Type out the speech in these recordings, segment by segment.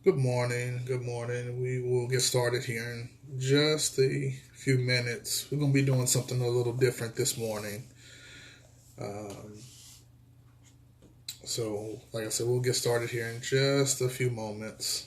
Good morning. Good morning. We will get started here in just a few minutes. We're going to be doing something a little different this morning. Um, like I said, we'll get started here in just a few moments.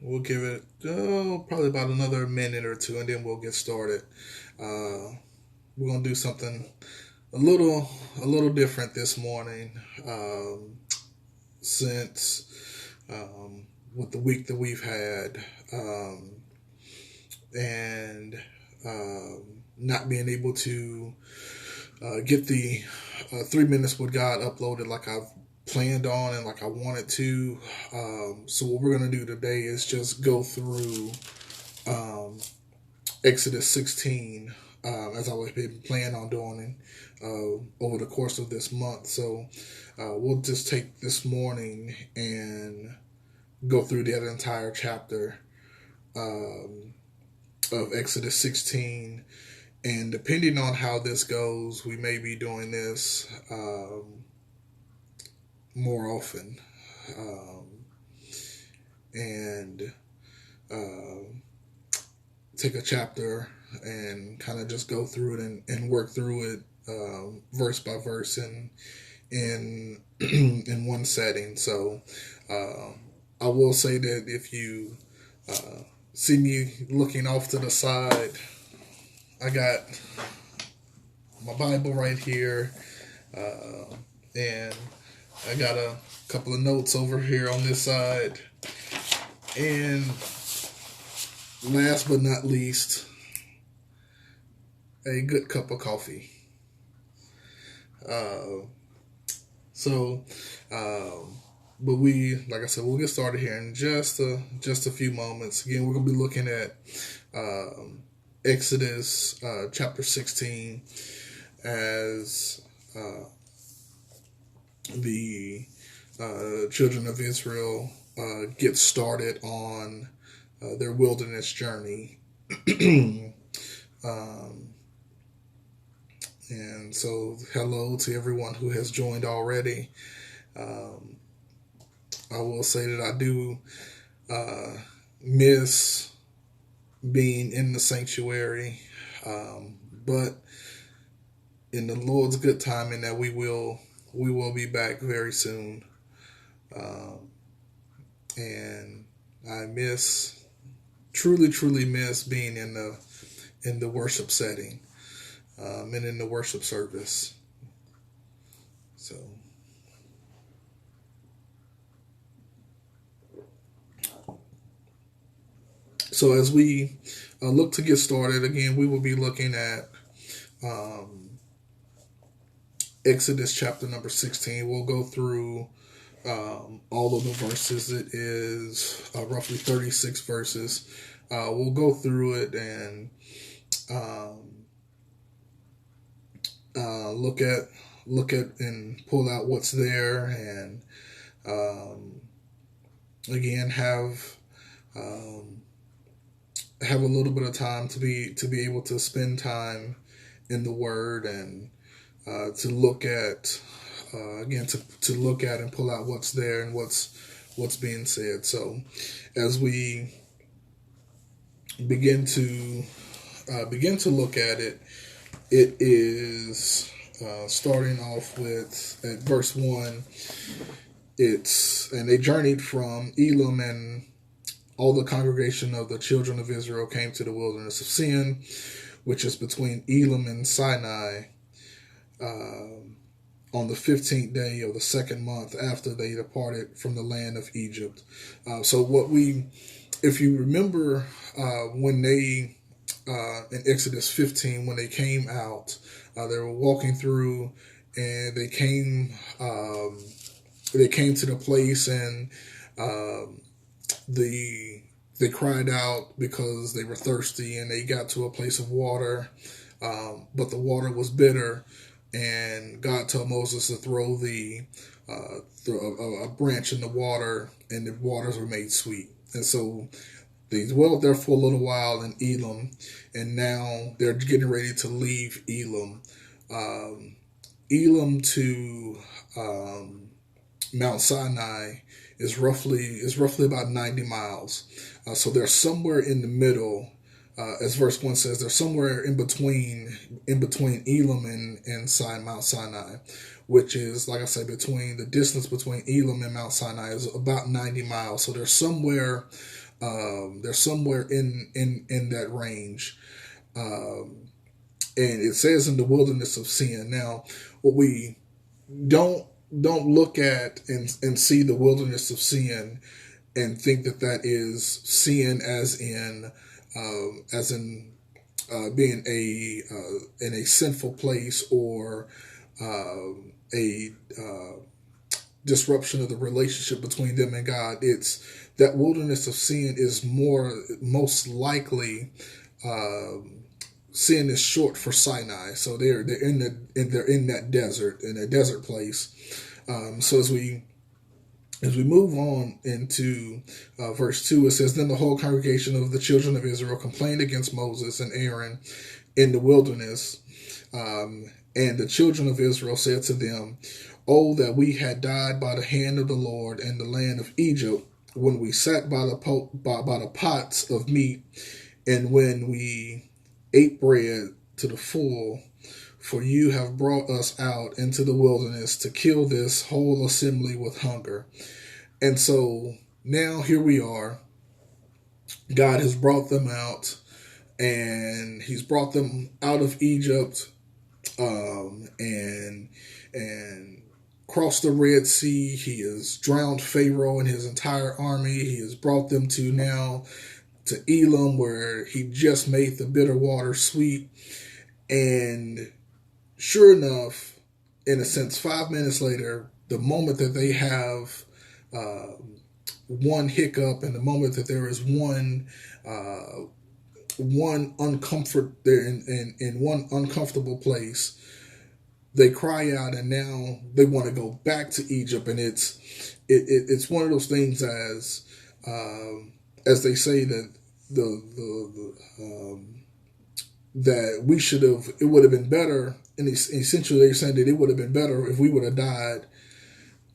We'll give it probably about another minute or two, and then we'll get started. Uh, we're going to do something a little a little different this morning, since with the week that we've had. And not being able to get the 3 minutes with God uploaded like I've planned on and like I wanted to. So what we're going to do today is just go through um, Exodus 16, as I've been planning on doing over the course of this month. So we'll just take this morning and go through that entire chapter um, of Exodus 16. And depending on how this goes, we may be doing this more often. Um, and uh, Take a chapter and kind of just go through it and work through it verse by verse and in in one setting. So I will say that if you uh, see me looking off to the side, I got my Bible right here, and I got a couple of notes over here on this side. And last but not least, a good cup of coffee. Uh, so, but like I said, we'll get started here in just a few moments. Again, we're gonna be looking at um, Exodus chapter 16 as the children of Israel get started on their wilderness journey. um, and so, hello to everyone who has joined already. Um, I will say that I do uh, miss being in the sanctuary, but in the Lord's good timing, that we will be back very soon. Um, and I truly miss being in the worship setting, and in the worship service. So, as we look to get started again, we will be looking at um, Exodus chapter number 16. We'll go through all of the verses. It is roughly 36 verses. We'll go through it and um, look at and pull out what's there, and um, again um, have a little bit of time to be able to spend time in the Word, and to look at again to look at and pull out what's there and what's being said. So as we begin to look at it, it is starting off with at verse 1. And they journeyed from Elim, and all the congregation of the children of Israel came to the wilderness of Sin, which is between Elim and Sinai, on the 15th day of the second month after they departed from the land of Egypt. So what we if you remember when they in Exodus 15, when they came out, they were walking through, and they came to the place, and um, the they cried out because they were thirsty, and they got to a place of water, but the water was bitter, and God told Moses to throw a branch in the water, and the waters were made sweet. And so they dwelt there for a little while in Elim, and now they're getting ready to leave Elim. Um, Elim to Mount Sinai is roughly about 90 miles. So they're somewhere in the middle. As verse 1 says, they're somewhere in between Elim and Mount Sinai, which is, like I said, the distance between Elim and Mount Sinai is about 90 miles. So they're somewhere in that range. And it says in the wilderness of sin. Now, what we don't look at and see the wilderness of sin and think that is sin being in a sinful place, or a disruption of the relationship between them and God. It's that wilderness of sin is most likely sin is short for Sinai. So they're in that desert, in a desert place. So as we move on into verse 2, it says, Then the whole congregation of the children of Israel complained against Moses and Aaron in the wilderness. And the children of Israel said to them, Oh, that we had died by the hand of the Lord in the land of Egypt, when we sat by the pots of meat, and when we ate bread to the full. For you have brought us out into the wilderness to kill this whole assembly with hunger. And so now here we are. God has brought them out, and he's brought them out of Egypt, and crossed the Red Sea. He has drowned Pharaoh and his entire army. He has brought them to Elim, where he just made the bitter water sweet. And sure enough, in a sense, 5 minutes later, the moment that they have one hiccup, and the moment that there is one uncomfort there in one uncomfortable place, they cry out, and now they want to go back to Egypt. And it's one of those things, as they say, that that we should have. It would have been better. And essentially, they're saying that it would have been better if we would have died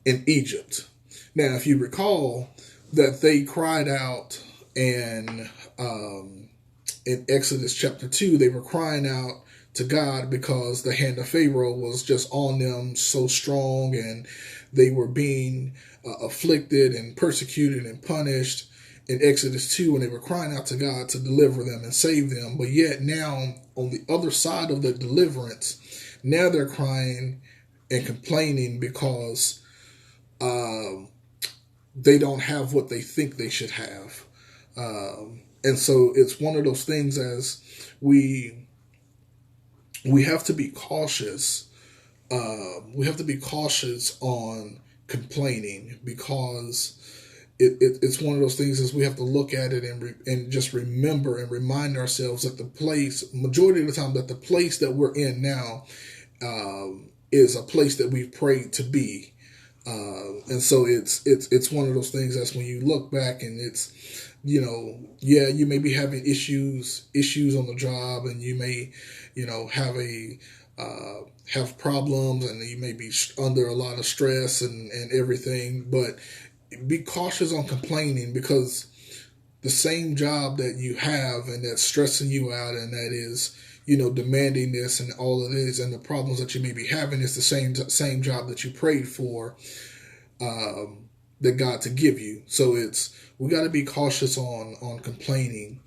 in Egypt. Now, if you recall that they cried out, and in Exodus chapter 2, they were crying out to God because the hand of Pharaoh was just on them so strong, and they were being afflicted and persecuted and punished in Exodus 2, when they were crying out to God to deliver them and save them. But yet now, on the other side of the deliverance, now they're crying and complaining because they don't have what they think they should have. And so it's one of those things, as we have to be cautious. We have to be cautious on complaining, because it's one of those things, as we have to look at it and just remember and remind ourselves that majority of the time, that the place that we're in now is a place that we've prayed to be. And so it's one of those things that's, when you look back, and it's, you may be having issues on the job, and you may, have problems, and you may be under a lot of stress and everything, but be cautious on complaining, because the same job that you have and that's stressing you out, and that is, demanding this and all of this, and the problems that you may be having, is the same job that you prayed for, that God to give you. So we got to be cautious on complaining,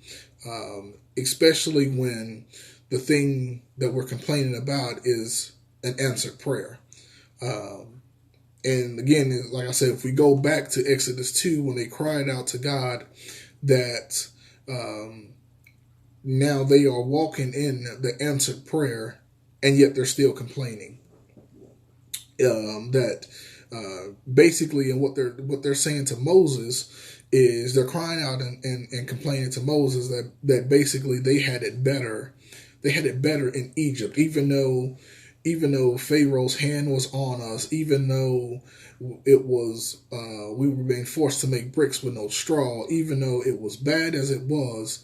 especially when the thing that we're complaining about is an answered prayer. And again, like I said, if we go back to Exodus 2, when they cried out to God that now they are walking in the answered prayer, and yet they're still complaining. That basically, and what they're saying to Moses is they're crying out and complaining to Moses that basically they had it better. They had it better in Egypt, even though Pharaoh's hand was on us, even though it was we were being forced to make bricks with no straw, even though it was bad as it was.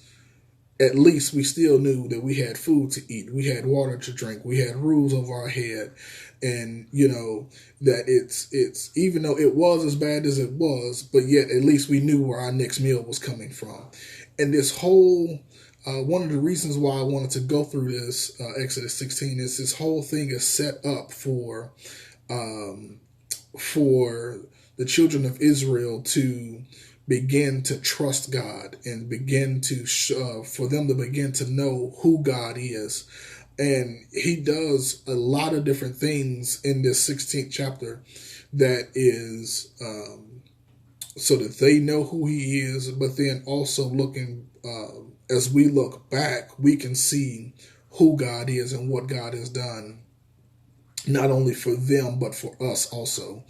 At least we still knew that we had food to eat, we had water to drink, we had roofs over our head, and that it's even though it was as bad as it was, but yet at least we knew where our next meal was coming from. And this whole one of the reasons why I wanted to go through this Exodus 16 is this whole thing is set up for the children of Israel to begin to trust God and begin to for them to begin to know who God is. And he does a lot of different things in this 16th chapter that is so that they know who he is, but then also looking as we look back, we can see who God is and what God has done, not only for them but for us also.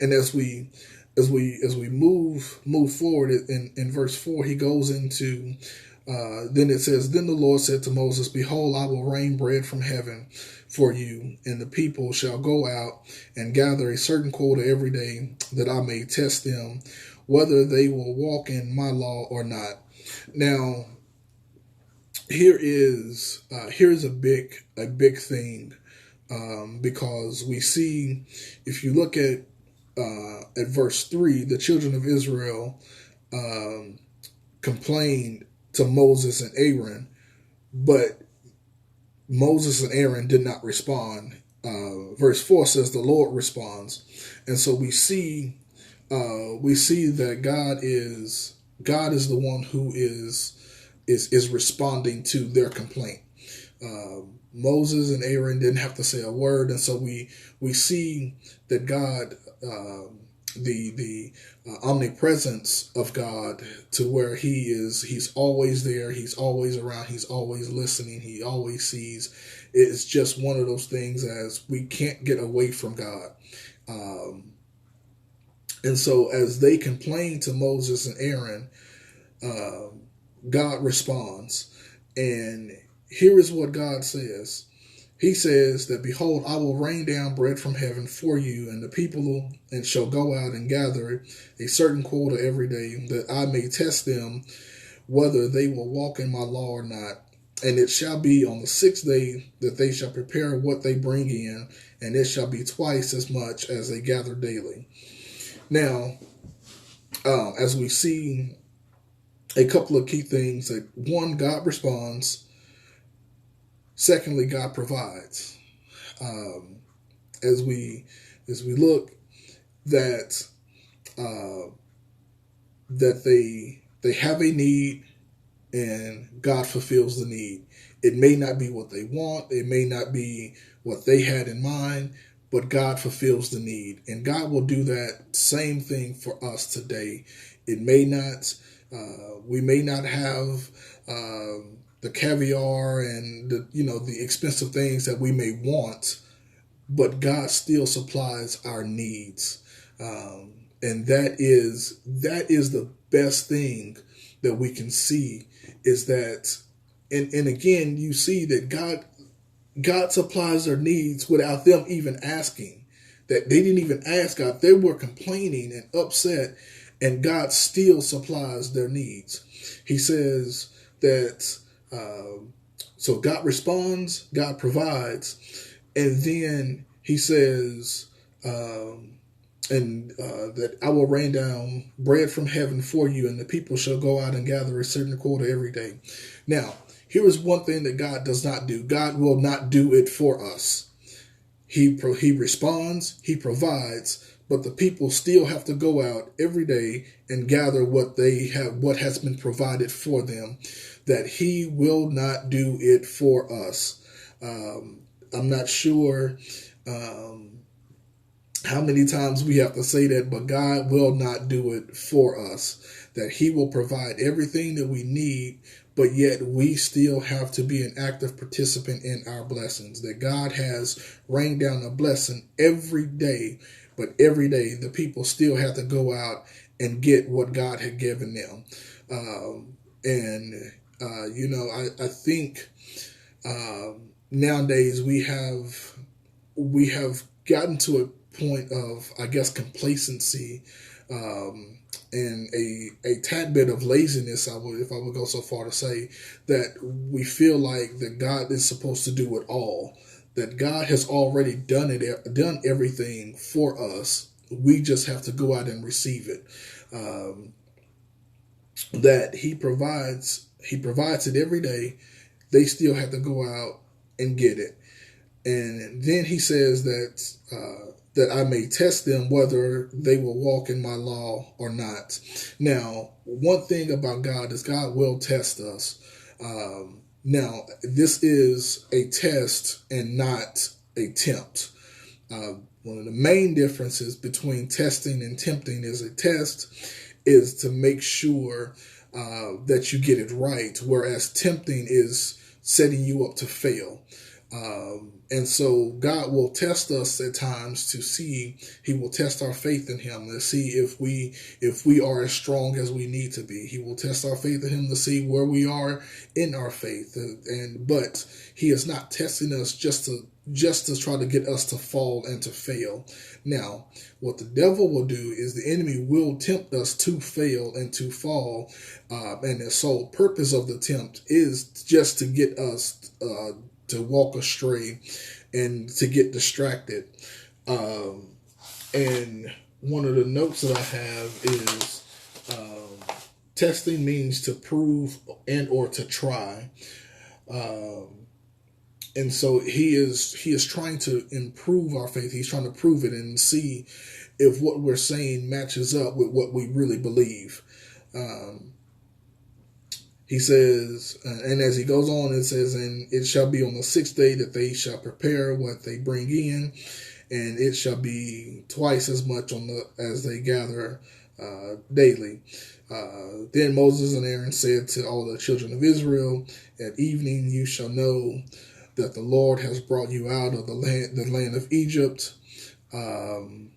And as we move forward in verse 4, he goes into then it says, then the Lord said to Moses, behold, I will rain bread from heaven for you, and the people shall go out and gather a certain quota every day, that I may test them whether they will walk in my law or not. Now, here's a big thing, because we see, if you look at verse 3, the children of Israel complained to Moses and Aaron, but Moses and Aaron did not respond. Verse 4 says the Lord responds, and so we see that God is the one who is responding to their complaint. Moses and Aaron didn't have to say a word, and so we see that God, the omnipresence of God, to where he's always there, he's always around, he's always listening, he always sees. It's just one of those things as we can't get away from God. And so as they complain to Moses and Aaron, God responds. And here is what God says. He says that, behold, I will rain down bread from heaven for you and the people, and shall go out and gather a certain quota every day, that I may test them whether they will walk in my law or not. And it shall be on the 6th day that they shall prepare what they bring in, and it shall be twice as much as they gather daily. Now, as we see a couple of key things, that one, God responds. Secondly, God provides. As we look that they have a need, and God fulfills the need. It may not be what they want, it may not be what they had in mind, but God fulfills the need, and God will do that same thing for us today. It may not, we may not have the caviar and the expensive things that we may want, but God still supplies our needs, and that is the best thing that we can see, is that, and again, you see that God supplies their needs without them even asking. That they didn't even ask God; they were complaining and upset, and God still supplies their needs. He says that. So God responds, God provides, and then he says, that I will rain down bread from heaven for you, and the people shall go out and gather a certain quota every day. Now, here is one thing that God does not do. God will not do it for us. He responds, he provides, but the people still have to go out every day and gather what has been provided for them. That he will not do it for us. I'm not sure How many times we have to say that, but God will not do it for us, that he will provide everything that we need, but yet we still have to be an active participant in our blessings, that God has rained down a blessing every day, but every day the people still have to go out and get what God had given them. I think nowadays we have gotten to a point of, I guess, complacency, and a tad bit of laziness. If I would go so far to say that we feel like that God is supposed to do it all, that God has already done everything for us. We just have to go out and receive it. That He provides it every day. They still have to go out and get it. And then he says that I may test them whether they will walk in my law or not. Now, one thing about God is God will test us. Now, this is a test and not a tempt. One of the main differences between testing and tempting is a test is to make sure that you get it right, whereas tempting is setting you up to fail. And so God will test us at times to see, he will test our faith in him to see if we are as strong as we need to be. He will test our faith in him to see where we are in our faith. But he is not testing us just to try to get us to fall and to fail. Now, what the devil will do is the enemy will tempt us to fail and to fall. And the sole purpose of the tempt is just to get us to walk astray and to get distracted. And one of the notes that I have is testing means to prove and or to try. And so he is trying to improve our faith. He's trying to prove it and see if what we're saying matches up with what we really believe. He says, and as he goes on, it says, and it shall be on the 6th day that they shall prepare what they bring in, and it shall be twice as much as they gather daily. Then Moses and Aaron said to all the children of Israel, at evening you shall know that the Lord has brought you out of the land of Egypt, and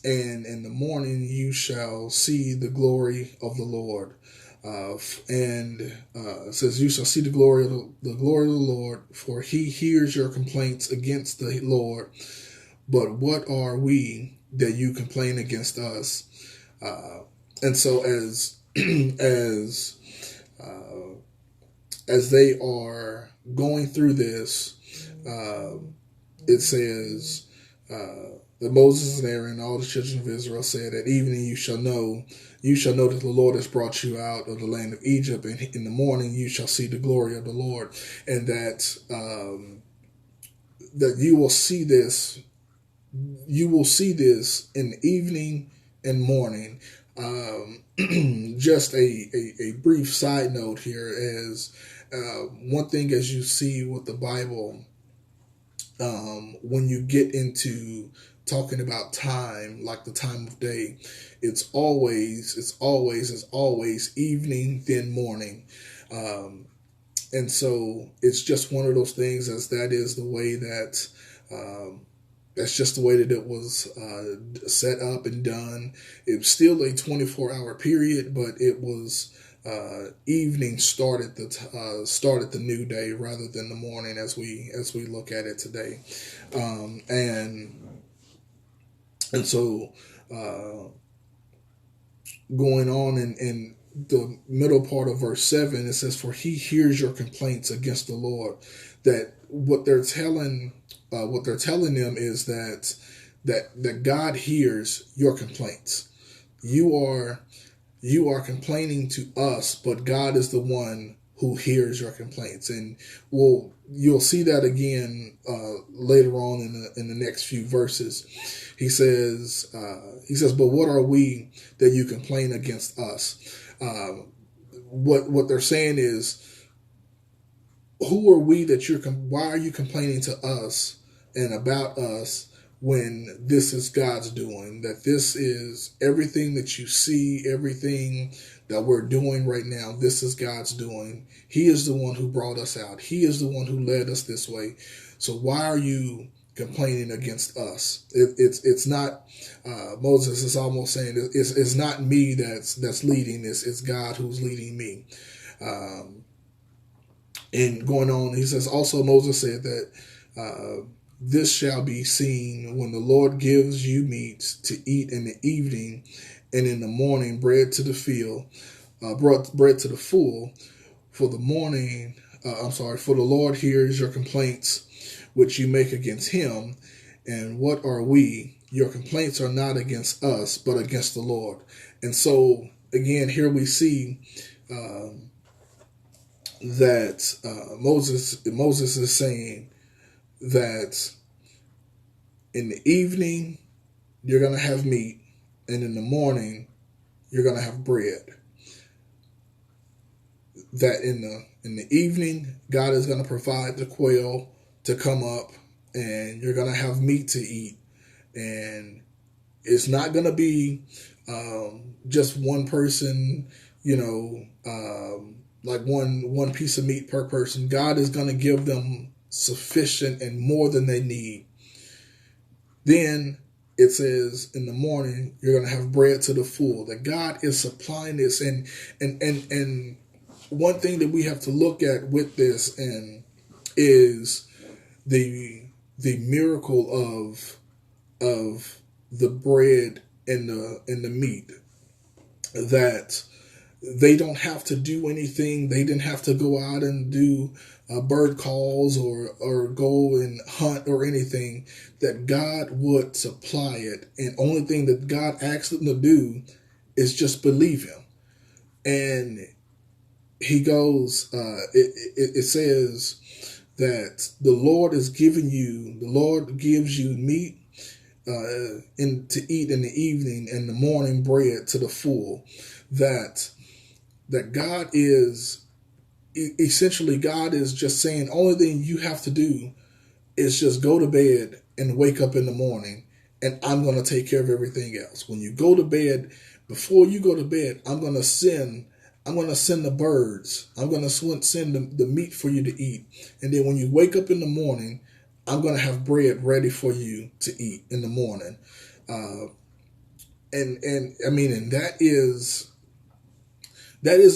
in the morning you shall see the glory of the Lord. It says, you shall see the glory of the Lord, for he hears your complaints against the Lord. But what are we that you complain against us? And so as they are going through this, it says that Moses and Aaron and all the children of Israel said, at evening you shall know that the Lord has brought you out of the land of Egypt, and in the morning you shall see the glory of the Lord. And that you will see this in the evening and morning. Just a brief side note here is one thing, as you see with the Bible, when you get into talking about time, like the time of day, it's always evening, then morning. And so it's just one of those things, as that is the way that, that's just the way that it was set up and done. It's still a 24-hour period, but it was evening started the new day rather than the morning as we look at it today. And so going on in the middle part of verse 7, it says, for he hears your complaints against the Lord. That what they're telling them is that God hears your complaints. You are complaining to us, but God is the one who hears your complaints. And you'll see that again later on in the next few verses. He says, but what are we that you complain against us? What they're saying is, who are we that why are you complaining to us and about us when this is God's doing, that this is everything that you see, everything that we're doing right now, this is God's doing. He is the one who brought us out. He is the one who led us this way. So why are you complaining against us? It's not Moses is almost saying it's not me that's leading this. It's God who's leading me. And going on, he says, also Moses said that this shall be seen when the Lord gives you meat to eat in the evening, and in the morning bread to the field, bread to the full. For the morning, for the Lord hears your complaints which you make against him. And what are we? Your complaints are not against us, but against the Lord. And so again, here we see that Moses is saying that in the evening you're going to have meat, and in the morning you're going to have bread. That in the evening God is going to provide the quail to come up, and you're going to have meat to eat, and it's not going to be just one person, like one piece of meat per person. God is going to give them sufficient and more than they need. Then it says in the morning you're going to have bread to the full. That God is supplying this, and one thing that we have to look at with this and is the miracle of the bread and the meat, that they don't have to do anything. They didn't have to go out and do bird calls or go and hunt or anything. That God would supply it. And only thing that God asked them to do is just believe him. And he goes, it says that the Lord gives you meat to eat in the evening, and the morning bread to the full. That God is essentially, God is just saying, only thing you have to do is just go to bed and wake up in the morning, and I'm going to take care of everything else. When you go to bed, before you go to bed, I'm going to send the birds. I'm going to send the meat for you to eat. And then when you wake up in the morning, I'm going to have bread ready for you to eat in the morning. And that is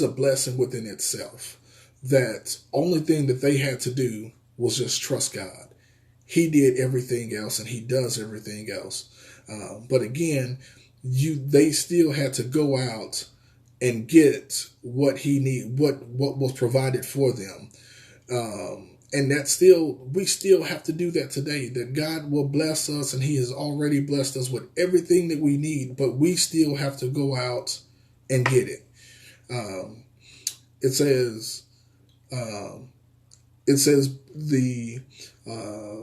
a blessing within itself. That only thing that they had to do was just trust God. He did everything else, and he does everything else. But again, they still had to go out and get what what was provided for them. And we still have to do that today, that God will bless us, and he has already blessed us with everything that we need, but we still have to go out and get it. It says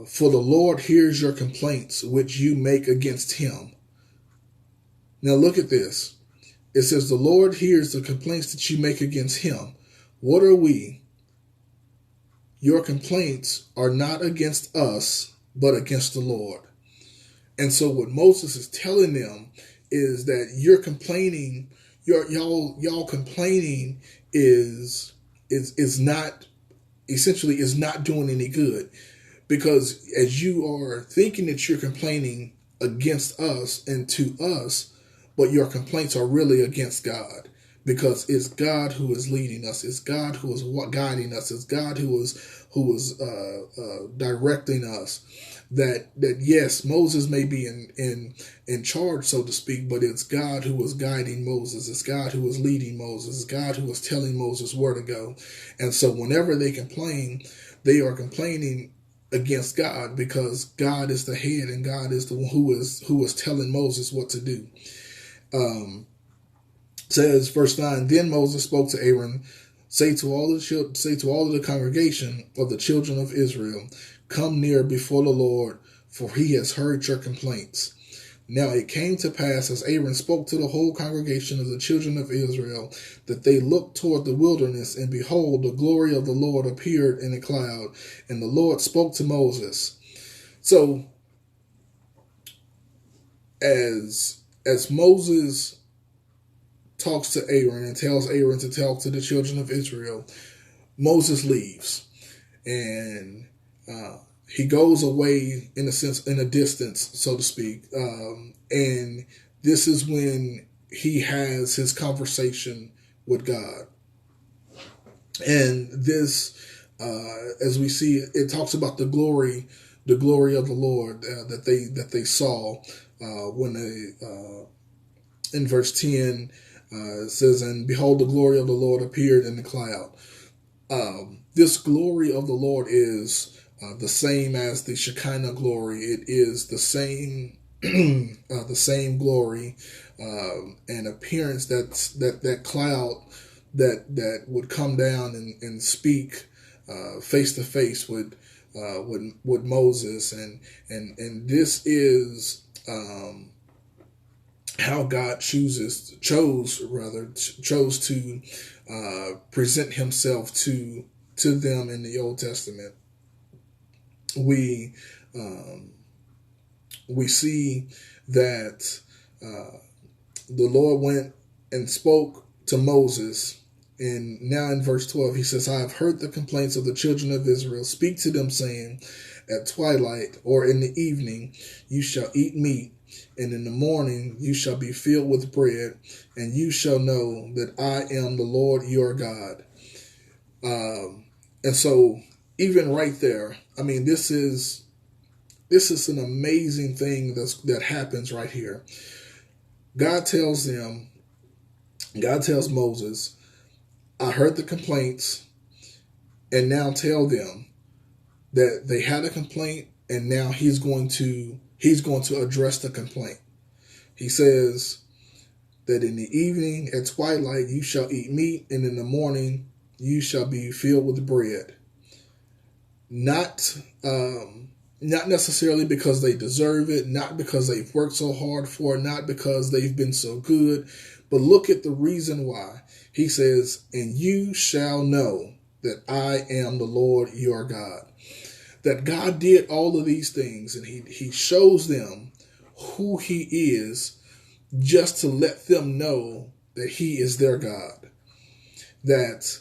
for the Lord hears your complaints, which you make against him. Now look at this. It says the Lord hears the complaints that you make against him. What are we? Your complaints are not against us, but against the Lord. And so what Moses is telling them is that you're complaining, y'all complaining is not, essentially is not doing any good. Because as you are thinking that you're complaining against us and to us, but your complaints are really against God, because it's God who is leading us. It's God who is guiding us. It's God who is directing us. That yes, Moses may be in charge, so to speak, but it's God who was guiding Moses. It's God who was leading Moses. It's God who was telling Moses where to go. And so whenever they complain, they are complaining against God, because God is the head, and God is the one who is telling Moses what to do. Says verse 9, then Moses spoke to Aaron, say to all of the congregation of the children of Israel, come near before the Lord, for he has heard your complaints. Now it came to pass, as Aaron spoke to the whole congregation of the children of Israel, that they looked toward the wilderness, and behold, the glory of the Lord appeared in a cloud, and the Lord spoke to Moses. So as Moses talks to Aaron and tells Aaron to talk to the children of Israel, Moses leaves, and he goes away in a sense, in a distance, so to speak. And this is when he has his conversation with God. And this, as we see, it talks about the glory of the Lord that they saw when they, in verse 10, it says, "And behold, the glory of the Lord appeared in the cloud." This glory of the Lord is the same as the Shekinah glory. It is the same, the same glory and appearance that cloud that would come down and speak face to face with Moses, and this is how God chose to present Himself to them in the Old Testament. We see that the Lord went and spoke to Moses. And now in verse 12, he says, "I have heard the complaints of the children of Israel. Speak to them, saying, at twilight or in the evening you shall eat meat, and in the morning you shall be filled with bread, and you shall know that I am the Lord your God." And so even right there, I mean, this is an amazing thing that happens right here. God tells Moses, "I heard the complaints, and now tell them that they had a complaint, and now he's going to address the complaint." He says that in the evening at twilight you shall eat meat, and in the morning you shall be filled with bread. Not necessarily because they deserve it, not because they've worked so hard for it, not because they've been so good, but look at the reason why. He says, "And you shall know that I am the Lord your God." That God did all of these things, and he shows them who He is, just to let them know that He is their God. That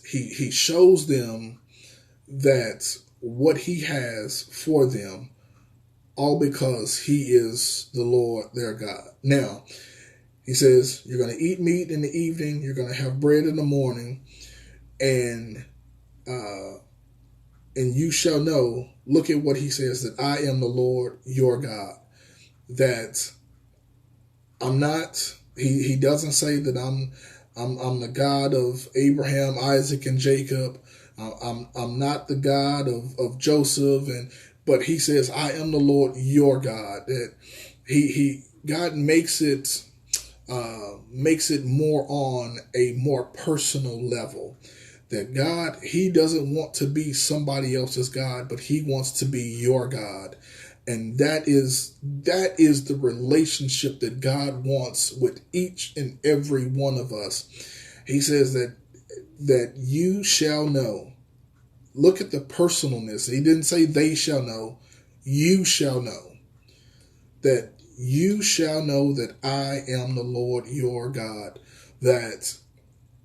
he shows them that what He has for them, all because He is the Lord their God. Now, He says, you're going to eat meat in the evening, you're going to have bread in the morning, and you shall know, look at what He says, that I am the Lord your God. That I'm not, he doesn't say that I'm the God of Abraham, Isaac, and Jacob. I'm not the God of Joseph, but He says, I am the Lord your God. That God makes it more on a more personal level. That God, He doesn't want to be somebody else's God, but He wants to be your God. And that is the relationship that God wants with each and every one of us. He says that you shall know. Look at the personalness. He didn't say they shall know. You shall know. That you shall know that I am the Lord your God.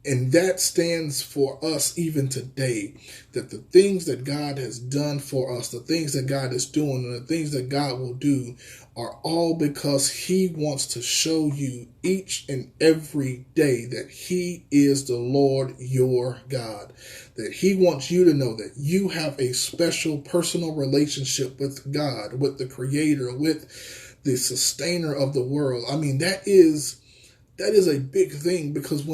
And that stands for us even today, that the things that God has done for us, the things that God is doing, and the things that God will do are all because He wants to show you each and every day that He is the Lord your God. That He wants you to know that you have a special personal relationship with God, with the Creator, with the sustainer of the world. I mean, that is a big thing, because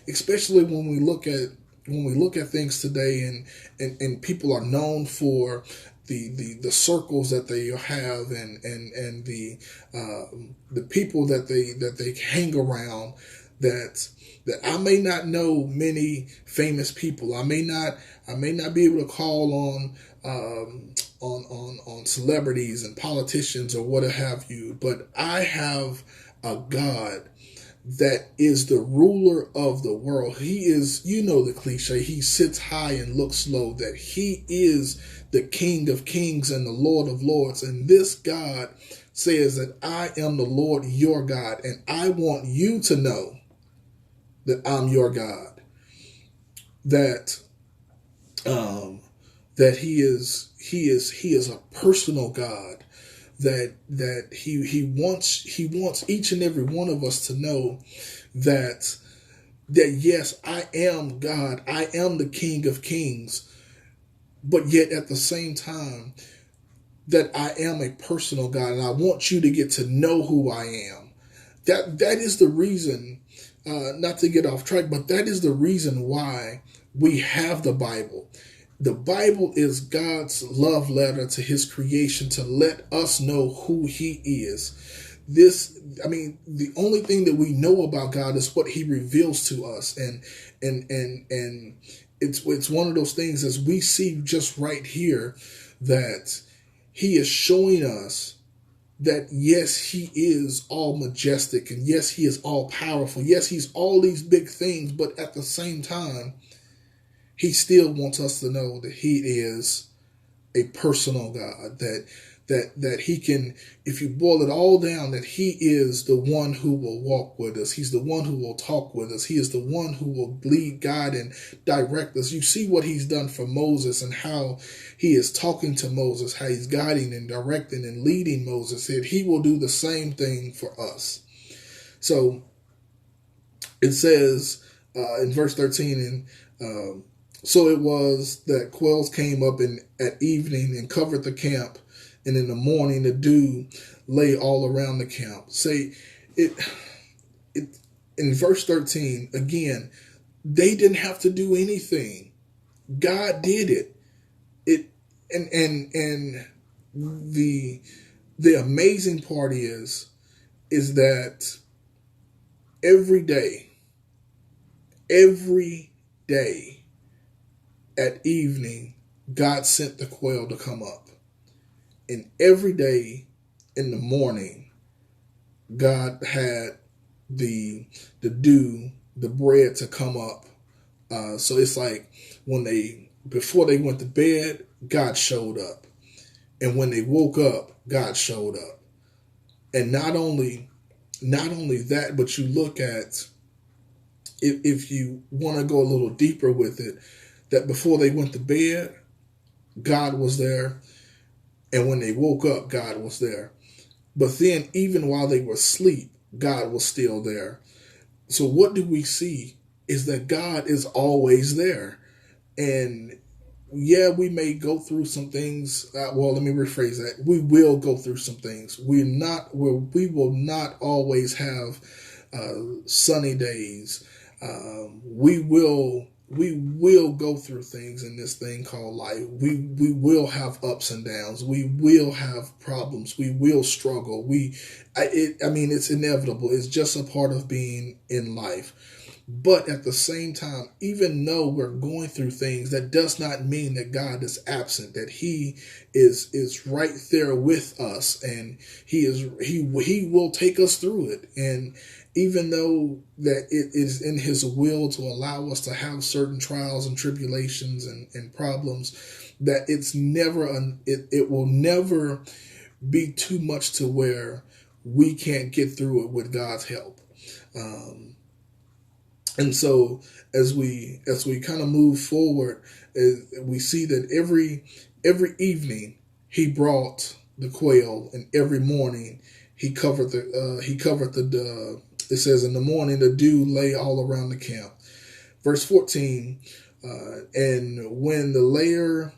especially when we look at things today, and people are known for the circles that they have, and the people that they hang around, that I may not know many famous people. I may not be able to call on celebrities and politicians or what have you, but I have a God that is the ruler of the world. He is, you know, the cliche, he sits high and looks low, that he is the King of kings and the Lord of lords. And this God says that I am the Lord your God, and I want you to know that I'm your God. That that he is a personal God. That he wants each and every one of us to know that yes, I am God, I am the King of kings, but yet at the same time that I am a personal God, and I want you to get to know who I am. That is the reason, not to get off track, but that is the reason why we have the Bible. The Bible is God's love letter to his creation to let us know who he is. The only thing that we know about God is what he reveals to us. And it's one of those things, as we see just right here, that he is showing us that yes, he is all majestic, and yes, he is all powerful. Yes, he's all these big things, but at the same time, he still wants us to know that he is a personal God, that he can, if you boil it all down, that he is the one who will walk with us. He's the one who will talk with us. He is the one who will lead, guide, and direct us. You see what he's done for Moses and how he is talking to Moses, how he's guiding and directing and leading Moses. That he will do the same thing for us. So it says in verse 13, and so it was that quails came up at evening and covered the camp, and in the morning the dew lay all around the camp. Say it in verse 13 again. They didn't have to do anything. God did it. And the amazing part is that every day at evening, God sent the quail to come up. And every day in the morning, God had the dew, the bread to come up. So it's like before they went to bed, God showed up. And when they woke up, God showed up. And not only that, but you look at, if you want to go a little deeper with it, that before they went to bed, God was there. And when they woke up, God was there. But then even while they were asleep, God was still there. So what do we see is that God is always there. And yeah, we may go through some things. Let me rephrase that. We will go through some things. We will not always have sunny days. We will go through things in this thing called life. We will have ups and downs. We will have problems. We will struggle. It's inevitable. It's just a part of being in life. But at the same time, even though we're going through things, that does not mean that God is absent, that he is right there with us, and he will take us through it. And even though that it is in his will to allow us to have certain trials and tribulations and problems, that it will never be too much to where we can't get through it with God's help. And so as we kind of move forward, we see that every evening he brought the quail, and every morning he covered the it says in the morning the dew lay all around the camp. Verse 14, and when the layer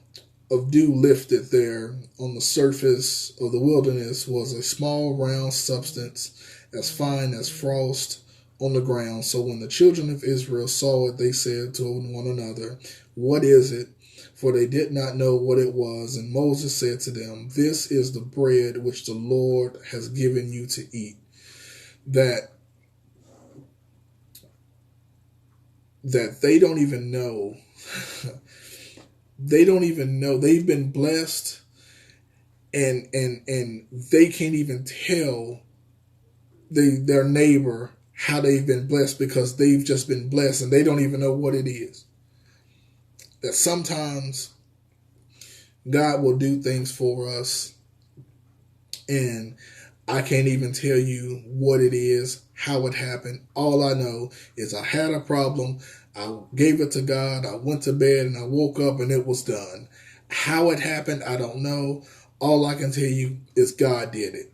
of dew lifted there on the surface of the wilderness was a small round substance as fine as frost on the ground. So when the children of Israel saw it, they said to one another, "What is it?" For they did not know what it was. And Moses said to them, "This is the bread which the Lord has given you to eat." That they don't even know. They don't even know. They've been blessed, and they can't even tell their neighbor how they've been blessed because they've just been blessed and they don't even know what it is. That sometimes God will do things for us and I can't even tell you what it is, how it happened. All I know is I had a problem. I gave it to God. I went to bed and I woke up and it was done. How it happened, I don't know. All I can tell you is God did it.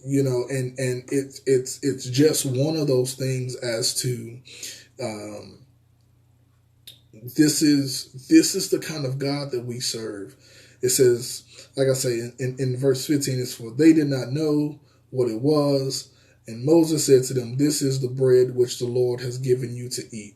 And it's just one of those things as to this is the kind of God that we serve. It says, like I say in verse 15, it's for they did not know what it was. And Moses said to them, this is the bread which the Lord has given you to eat.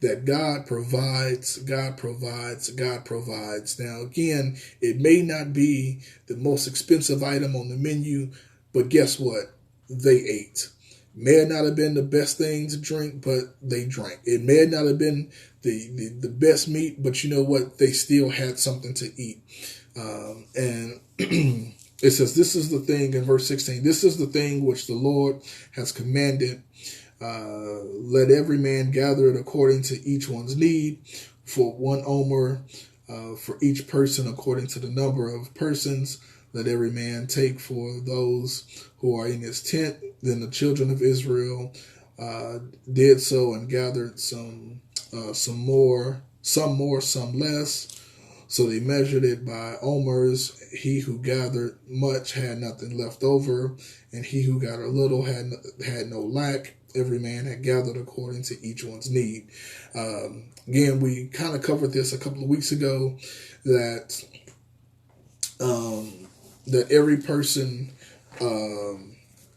That God provides, God provides, God provides. Now, again, it may not be the most expensive item on the menu, but guess what? They ate. May not have been the best thing to drink, but they drank. It may not have been the best meat, but you know what? They still had something to eat. And it says, this is the thing in verse 16, this is the thing which the Lord has commanded. Let every man gather it according to each one's need, for 1 omer for each person according to the number of persons. Let every man take for those who are in his tent. Then the children of Israel did so and gathered some more, some less. So they measured it by omers. He who gathered much had nothing left over, and he who gathered little had no lack. Every man had gathered according to each one's need. Again, we kind of covered this a couple of weeks ago, that every person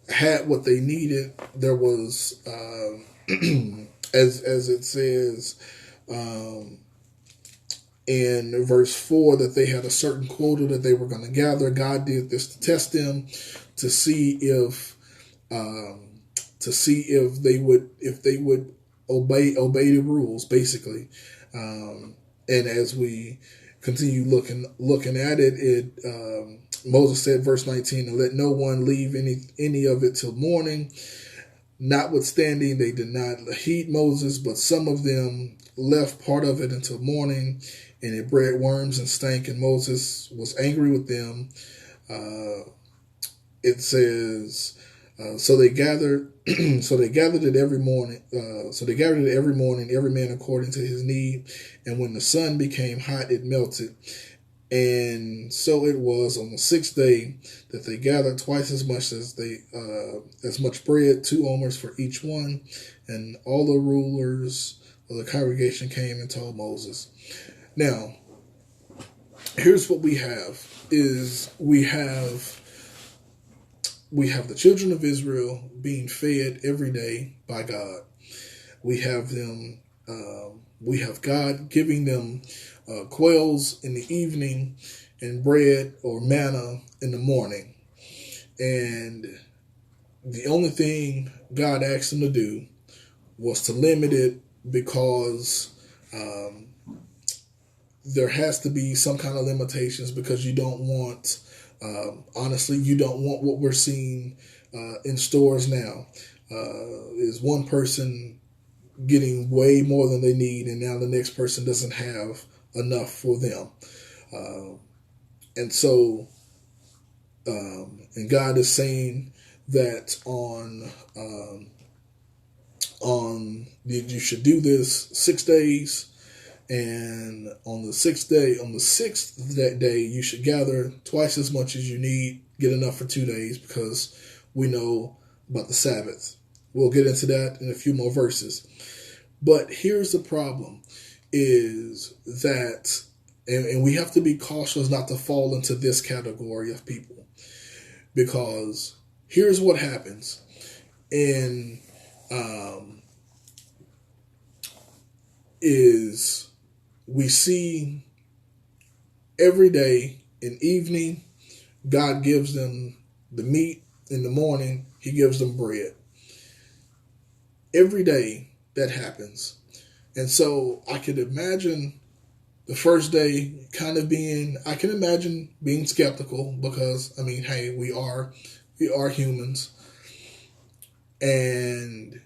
had what they needed. There was, as it says in verse 4, that they had a certain quota that they were going to gather. God did this to test them, to see if they would obey the rules, basically. And as we continue looking at it, Moses said, verse 19, and let no one leave any of it till morning. Notwithstanding, they did not heed Moses, but some of them left part of it until morning, and it bred worms and stank, and Moses was angry with them. It says, so they gathered it every morning. Every man according to his need. And when the sun became hot, it melted. And so it was on the 6th day that they gathered twice as much as much bread, 2 omers for each one. And all the rulers of the congregation came and told Moses. Now, here's what we have: we have the children of Israel being fed every day by God. We have them. We have God giving them quails in the evening and bread or manna in the morning. And the only thing God asked them to do was to limit it, because there has to be some kind of limitations, because you don't want, honestly, you don't want what we're seeing in stores now. Is one person getting way more than they need, and now the next person doesn't have enough for them. And so, and God is saying that you should do this 6 days, and on the sixth day, you should gather twice as much as you need, get enough for 2 days, because we know about the Sabbath. We'll get into that in a few more verses. But here's the problem, is that, and we have to be cautious not to fall into this category of people, because here's what happens. Is we see every day and evening, God gives them the meat. In the morning, he gives them bread. Every day that happens. And so I could imagine the first day I can imagine being skeptical, because, I mean, hey, we are humans. And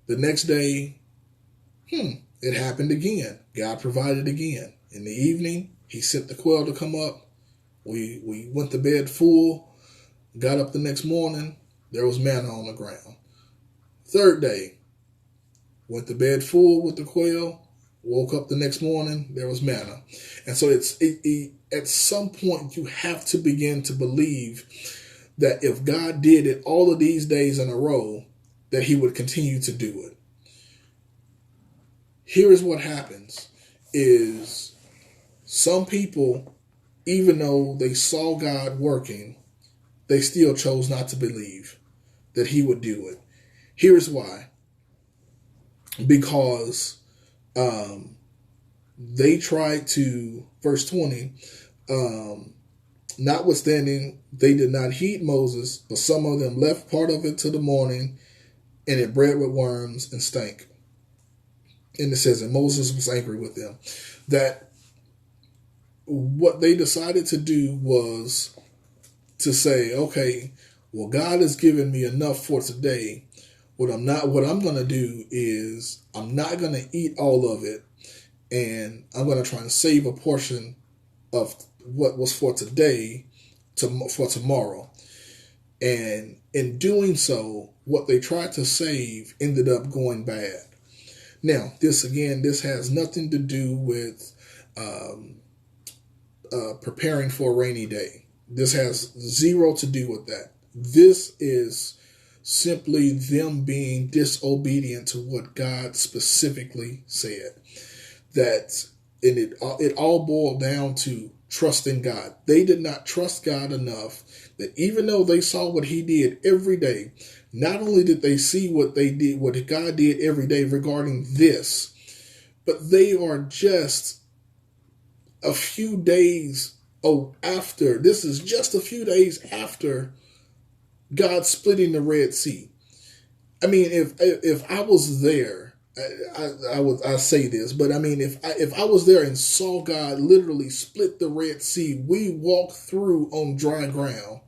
the next day, it happened again. God provided again. In the evening, he sent the quail to come up. We went to bed full, got up the next morning, there was manna on the ground. Third day, went to bed full with the quail, woke up the next morning, there was manna. And so at some point you have to begin to believe that if God did it all of these days in a row, that he would continue to do it. Here is what happens is some people, even though they saw God working, they still chose not to believe that he would do it. Here's why. Because they tried to, verse 20, notwithstanding, they did not heed Moses, but some of them left part of it till the morning, and it bred with worms and stank. And it says, and Moses was angry with them. That what they decided to do was to say, okay, well, God has given me enough for today. What I'm going to do is I'm not going to eat all of it, and I'm going to try and save a portion of what was for today for tomorrow. And in doing so, what they tried to save ended up going bad. Now, this has nothing to do with preparing for a rainy day. This has zero to do with that. This is simply them being disobedient to what God specifically said. And it all boiled down to trusting God. They did not trust God enough that even though they saw what he did every day, not only did they see what God did every day regarding this, but they are just a few days after. This is just a few days after God splitting the Red Sea. I mean, if I was there, I say this, but I mean, if I was there and saw God literally split the Red Sea, we walked through on dry ground,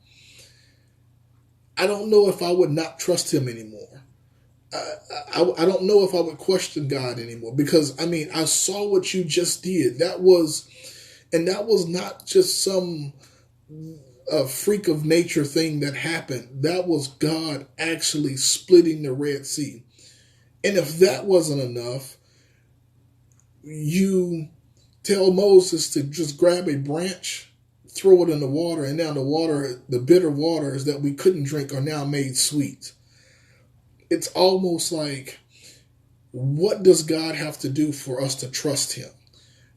I don't know if I would not trust him anymore. I don't know if I would question God anymore, because I mean, I saw what you just did. That was not just some freak of nature thing that happened. That was God actually splitting the Red Sea. And if that wasn't enough, you tell Moses to just grab a branch, throw it in the water, and now the bitter waters that we couldn't drink are now made sweet. It's almost like, what does God have to do for us to trust him?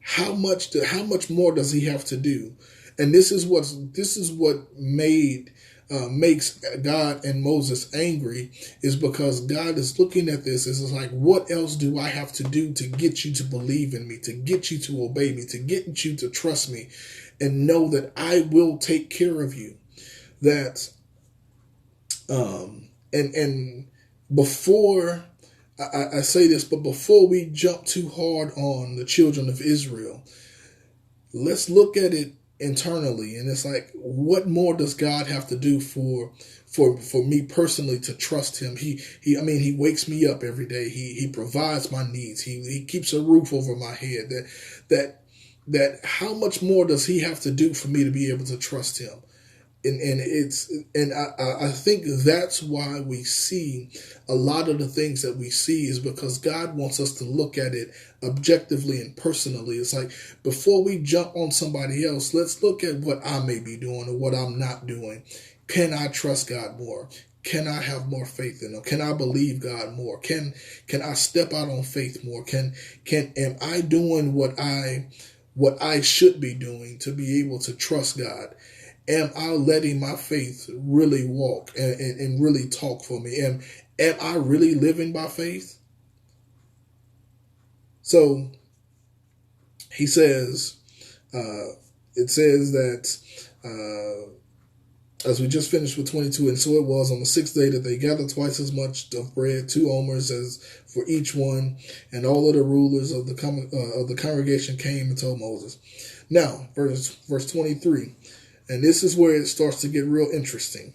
How much more does he have to do? And this is what makes God and Moses angry, is because God is looking at this as like, what else do I have to do to get you to believe in me, to get you to obey me, to get you to trust me and know that I will take care of you? That and before I say this, but before we jump too hard on the children of Israel, let's look at it internally. And it's like, what more does God have to do for me personally to trust him? He wakes me up every day. He provides my needs. He keeps a roof over my head. That how much more does he have to do for me to be able to trust him? And I think that's why we see a lot of the things that we see, is because God wants us to look at it objectively and personally. It's like, before we jump on somebody else, let's look at what I may be doing or what I'm not doing. Can I trust God more? Can I have more faith in him? Can I believe God more? Can I step out on faith more? Am I doing what I should be doing to be able to trust God? Am I letting my faith really walk and really talk for me? Am I really living by faith? So he says, it says that, as we just finished with 22, and so it was on the sixth day that they gathered twice as much of bread, 2 omers as for each one, and all of the rulers of the congregation came and told Moses. Now, verse 23. And this is where it starts to get real interesting.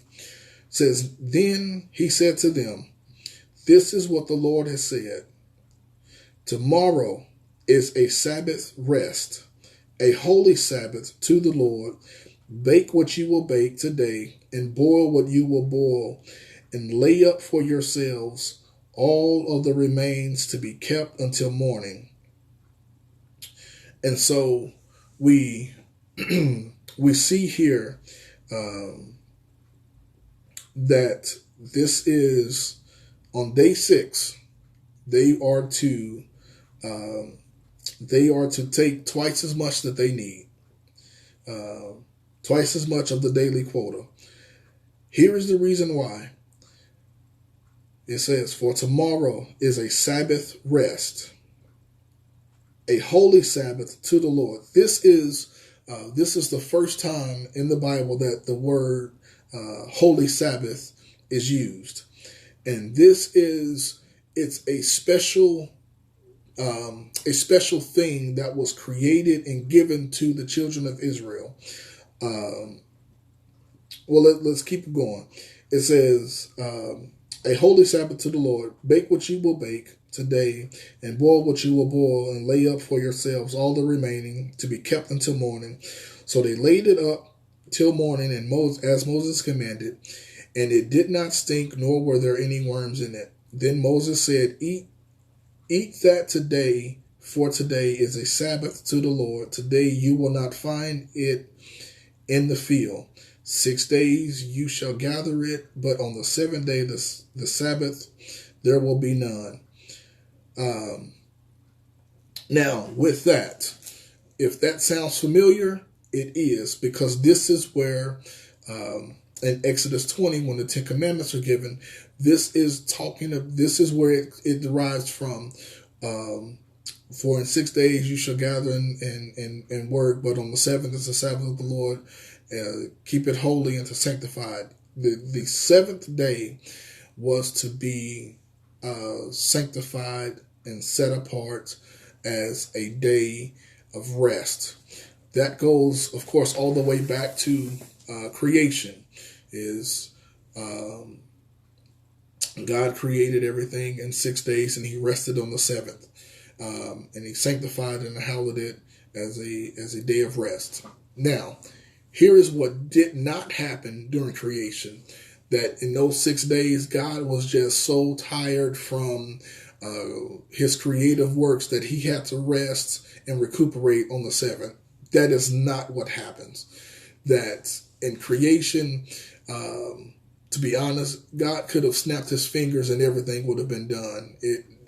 says, then he said to them, this is what the Lord has said. Tomorrow is a Sabbath rest, a holy Sabbath to the Lord. Bake what you will bake today, and boil what you will boil, and lay up for yourselves all of the remains to be kept until morning. And so we we see here that this is on day 6. They are to take twice as much that they need, twice as much of the daily quota. Here is the reason why. It says, for tomorrow is a Sabbath rest, a holy Sabbath to the Lord. This is the first time in the Bible that the word holy Sabbath is used. And it's a special thing that was created and given to the children of Israel. Let's keep going. It says, a holy Sabbath to the Lord. Bake what you will bake today, and boil what you will boil, and lay up for yourselves all the remaining to be kept until morning. So they laid it up till morning, and as Moses commanded, and it did not stink, nor were there any worms in it. Then Moses said, Eat that today, for today is a Sabbath to the Lord. Today you will not find it in the field. 6 days you shall gather it, but on the 7th day, the Sabbath, there will be none. Now, with that, if that sounds familiar, it is, because this is where, in Exodus 20, when the 10 Commandments are given, this is where it derives from. For in 6 days you shall gather and work, but on the 7th is the Sabbath of the Lord. Keep it holy and to sanctify it. The 7th day was to be sanctified and set apart as a day of rest. That goes, of course, all the way back to creation. God created everything in 6 days, and he rested on the 7th. And he sanctified and hallowed it as a day of rest. Now, here is what did not happen during creation. That in those 6 days, God was just so tired from his creative works that he had to rest and recuperate on the 7th. That is not what happens. That in creation, to be honest, God could have snapped his fingers and everything would have been done.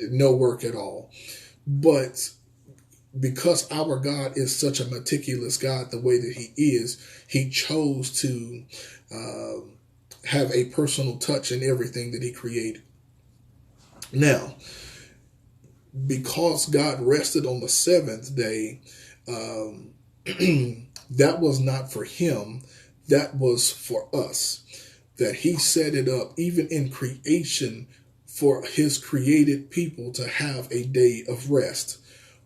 No work at all. But because our God is such a meticulous God, the way that he is, he chose to have a personal touch in everything that he created. Now, because God rested on the 7th day, that was not for him. That was for us. That he set it up, even in creation, for his created people to have a day of rest.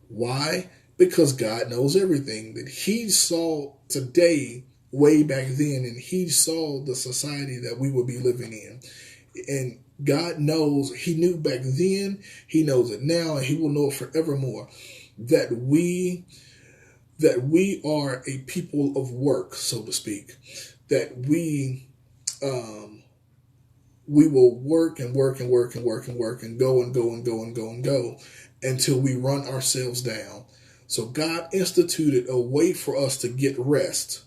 Why? Because God knows everything. That he saw today way back then, and he saw the society that we would be living in. And God knows, he knew back then, he knows it now, and he will know it forevermore, that we are a people of work, so to speak. That we will work and work and work and work and work and go and go and go and go and go until we run ourselves down. So God instituted a way for us to get rest.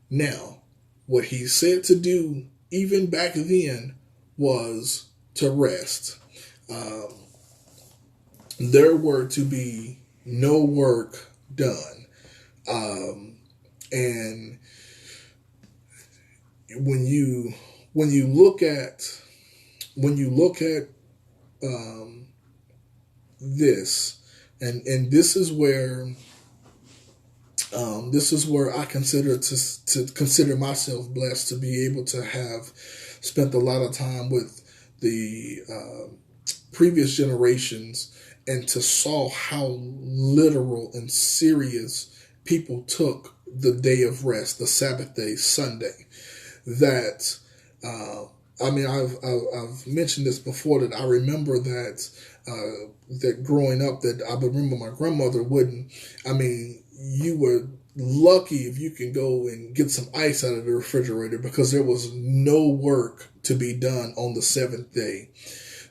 Now, what he said to do even back then was to rest. There were to be no work done. And when you look at this, and this is where I consider to consider myself blessed to be able to have spent a lot of time with the previous generations, and to saw how literal and serious people took the day of rest, the Sabbath day, Sunday. That I mean, I've mentioned this before, that I remember that that growing up, that I remember my grandmother wouldn't. I mean, you were lucky if you can go and get some ice out of the refrigerator, because there was no work to be done on the seventh day.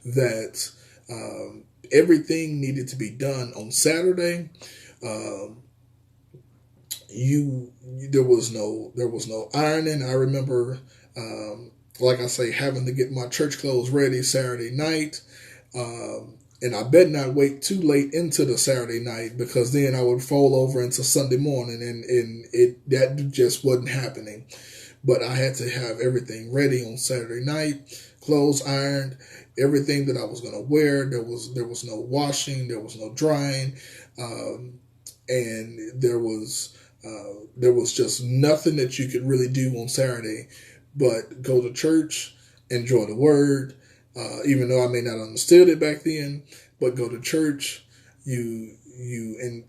That everything needed to be done on Saturday. Um, you there was no ironing. I remember, like I say, having to get my church clothes ready Saturday night. And I bet not wait too late into the Saturday night, because then I would fall over into Sunday morning, and it that just wasn't happening. But I had to have everything ready on Saturday night, clothes ironed, everything that I was going to wear. There was no washing, there was no drying, and there was just nothing that you could really do on Saturday but go to church, enjoy the word, even though I may not understood it back then, but go to church. And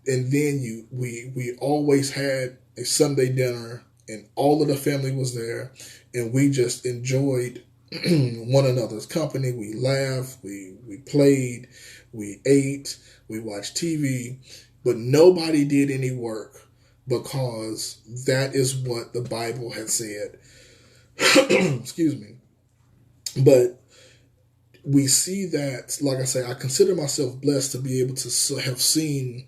then we always had a Sunday dinner, and all of the family was there, and we just enjoyed one another's company. We laughed, we played, we ate, we watched TV, but nobody did any work, because that is what the Bible had said. Excuse me. But we see that, like I say, I consider myself blessed to be able to have seen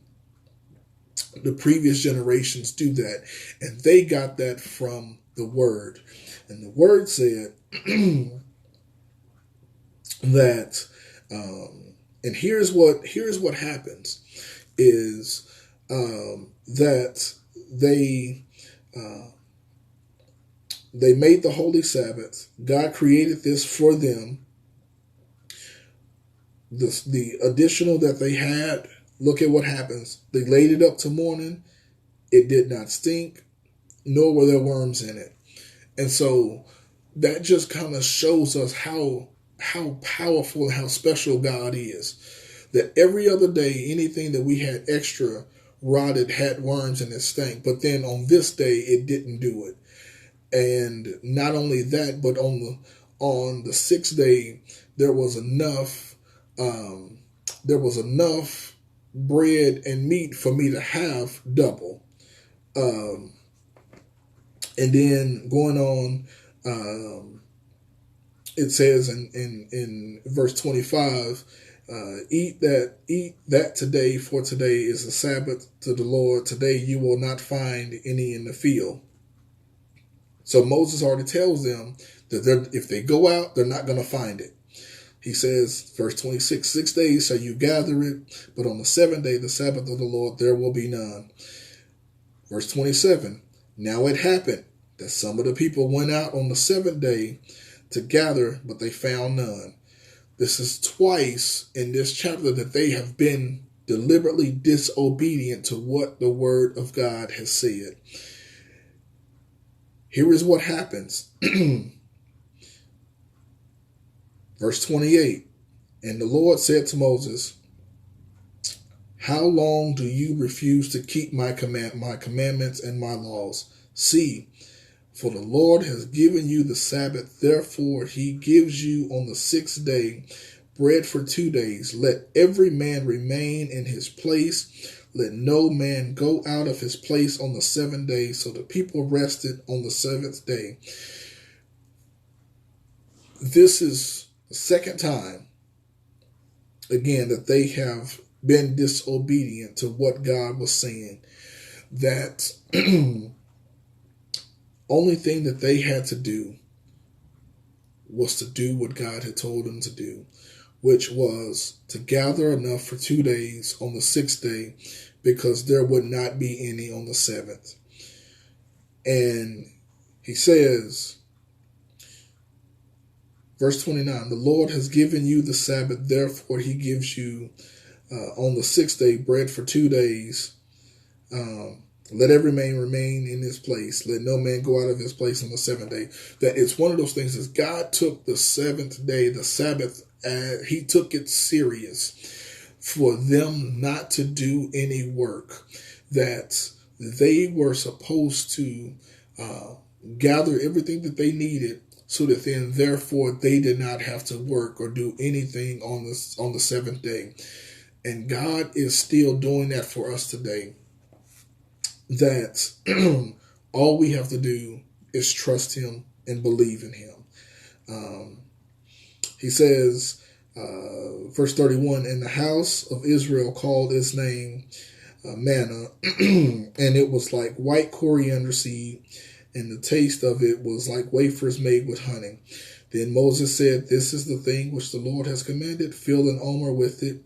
the previous generations do that. And they got that from the Word. And the Word said that, and here's what happens, is that they made the Holy Sabbath. God created this for them. The additional that they had, look at what happens. They laid it up to morning. It did not stink, nor were there worms in it. And so that just kind of shows us how powerful and how special God is. That every other day, anything that we had extra rotted, had worms, and it stank. But then on this day, it didn't do it. And not only that, but on the sixth day, there was enough bread and meat for me to have double. And then going on, it says in verse 25, eat that today, for today is the Sabbath to the Lord. Today you will not find any in the field. So Moses already tells them that if they go out, they're not going to find it. He says, verse 26, 6 days shall you gather it, but on the seventh day, the Sabbath of the Lord, there will be none. Verse 27, now it happened that some of the people went out on the seventh day to gather, but they found none. This is twice in this chapter that they have been deliberately disobedient to what the Word of God has said. Here is what happens. Verse 28, and the Lord said to Moses, how long do you refuse to keep my commandments and my laws? See, for the Lord has given you the Sabbath, therefore he gives you on the sixth day bread for 2 days. Let every man remain in his place. Let no man go out of his place on the 7th day. So the people rested on the 7th day. This is the second time, again, that they have been disobedient to what God was saying. That only thing that they had to do was to do what God had told them to do, which was to gather enough for 2 days on the 6th day, because there would not be any on the 7th. And he says, verse 29, the Lord has given you the Sabbath, therefore he gives you on the 6th day bread for 2 days. Let every man remain in his place. Let no man go out of his place on the 7th day. That it's one of those things is God took the 7th day, the Sabbath, he took it serious for them not to do any work. That they were supposed to gather everything that they needed so that then therefore they did not have to work or do anything on the seventh day. And God is still doing that for us today. That all we have to do is trust him and believe in him. He says, verse 31, and the house of Israel called its name manna, and it was like white coriander seed, and the taste of it was like wafers made with honey. Then Moses said, this is the thing which the Lord has commanded, fill an omer with it,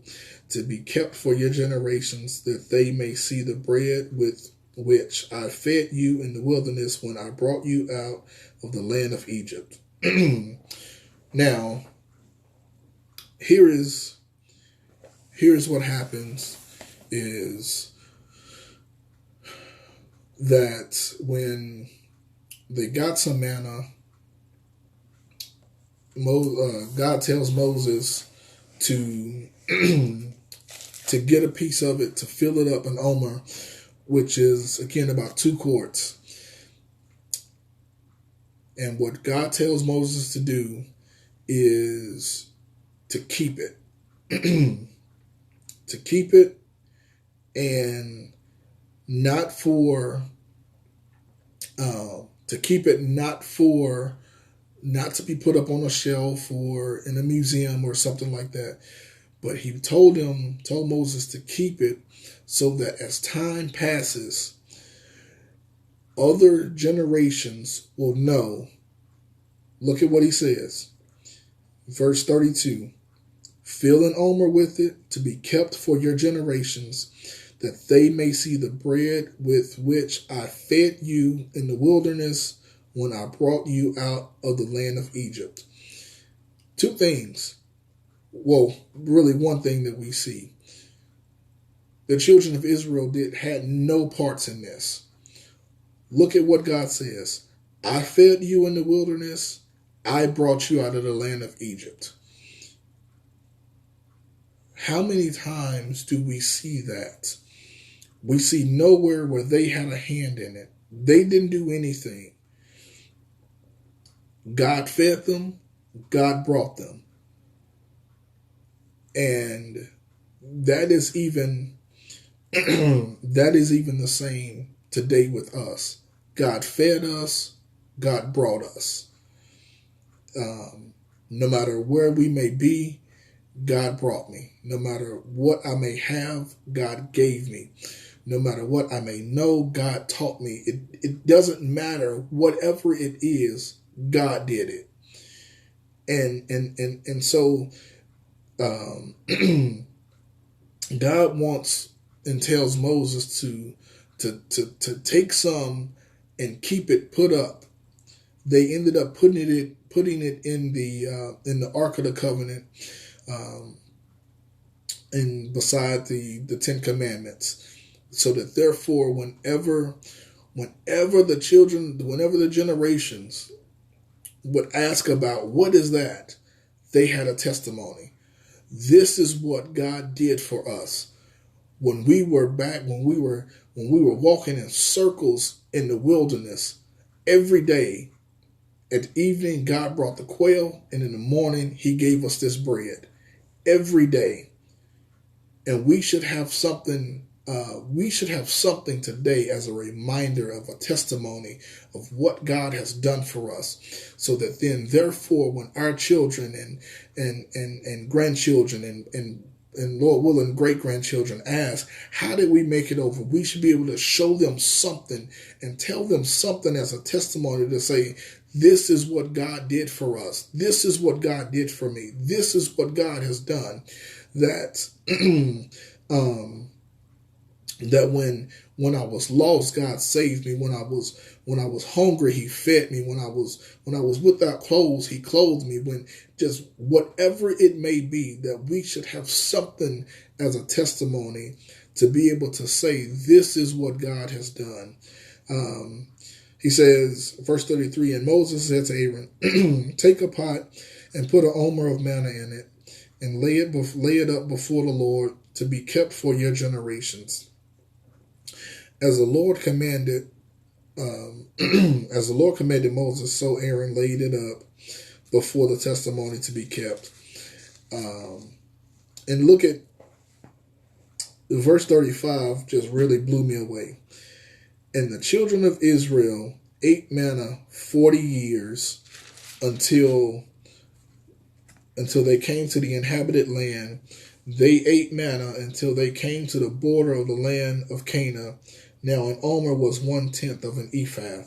to be kept for your generations, that they may see the bread with which I fed you in the wilderness when I brought you out of the land of Egypt. Now, here's what happens is that when they got some manna, God tells Moses to to get a piece of it, to fill it up, an omer, which is, again, about 2 quarts. And what God tells Moses to do is to keep it. To keep it, and not for, not to be put up on a shelf or in a museum or something like that. But he told Moses to keep it so that as time passes, other generations will know. Look at what he says. Verse 32, fill an omer with it to be kept for your generations, that they may see the bread with which I fed you in the wilderness when I brought you out of the land of Egypt. 2 things. Well, really one thing that we see. The children of Israel had no parts in this. Look at what God says. I fed you in the wilderness. I brought you out of the land of Egypt. How many times do we see that? We see nowhere where they had a hand in it. They didn't do anything. God fed them. God brought them. And that is even the same today with us. God fed us. God brought us. No matter where we may be, God brought me. No matter what I may have, God gave me. No matter what I may know, God taught me. It doesn't matter. Whatever it is, God did it. And so God wants and tells Moses to take some and keep it put up. They ended up putting it in the Ark of the Covenant, and beside the 10 Commandments, so that therefore whenever the generations would ask about what is that, they had a testimony. This is what God did for us when we were walking in circles in the wilderness. Every day at evening, God brought the quail, and in the morning, he gave us this bread every day. And we should have something. We should have something today as a reminder of a testimony of what God has done for us, so that then, therefore, when our children and grandchildren and Lord willing, great-grandchildren ask, how did we make it over? We should be able to show them something and tell them something as a testimony to say, this is what God did for us. This is what God did for me. This is what God has done. That that when I was lost, God saved me. When I was hungry, he fed me. When I was without clothes, he clothed me. When just whatever it may be, that we should have something as a testimony to be able to say, this is what God has done. He says, verse 33, and Moses said to Aaron, take a pot and put an omer of manna in it, and lay it up before the Lord to be kept for your generations. As the Lord commanded as the Lord commanded Moses, so Aaron laid it up before the testimony to be kept. And look at verse 35, just really blew me away. And the children of Israel ate manna 40 years until they came to the inhabited land. They ate manna until they came to the border of the land of Canaan. Now an omer was 1/10 of an ephah.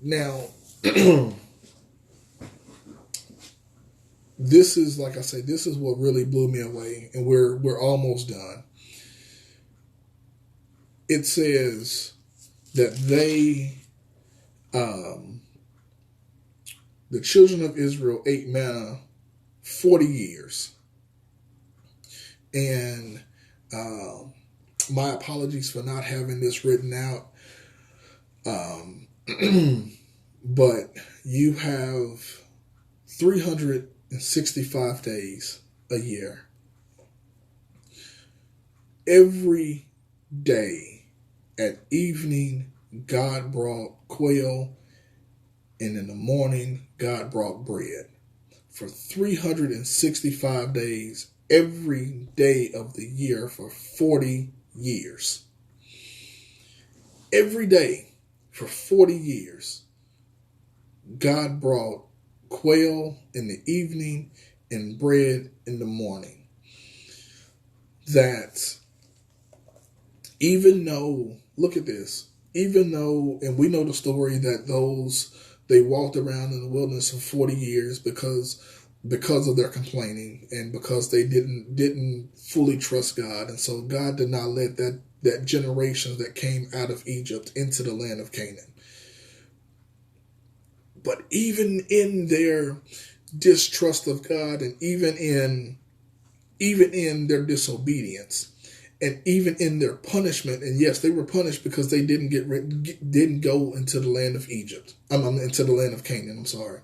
Now, this is, like I say, this is what really blew me away, and we're almost done. It says that the children of Israel ate manna 40 years. And my apologies for not having this written out. But you have 365 days a year. Every day at evening, God brought quail, and in the morning, God brought bread. For 365 days, every day of the year for 40 years. Every day for 40 years, God brought quail in the evening and bread in the morning. That even though, look at this, even though, and we know the story that they walked around in the wilderness for 40 years because of their complaining and because they didn't fully trust God. And so God did not let that generation that came out of Egypt into the land of Canaan. But even in their distrust of God, and even in their disobedience, and even in their punishment, and yes, they were punished because they didn't go into the land of Egypt. Into the land of Canaan. I'm sorry.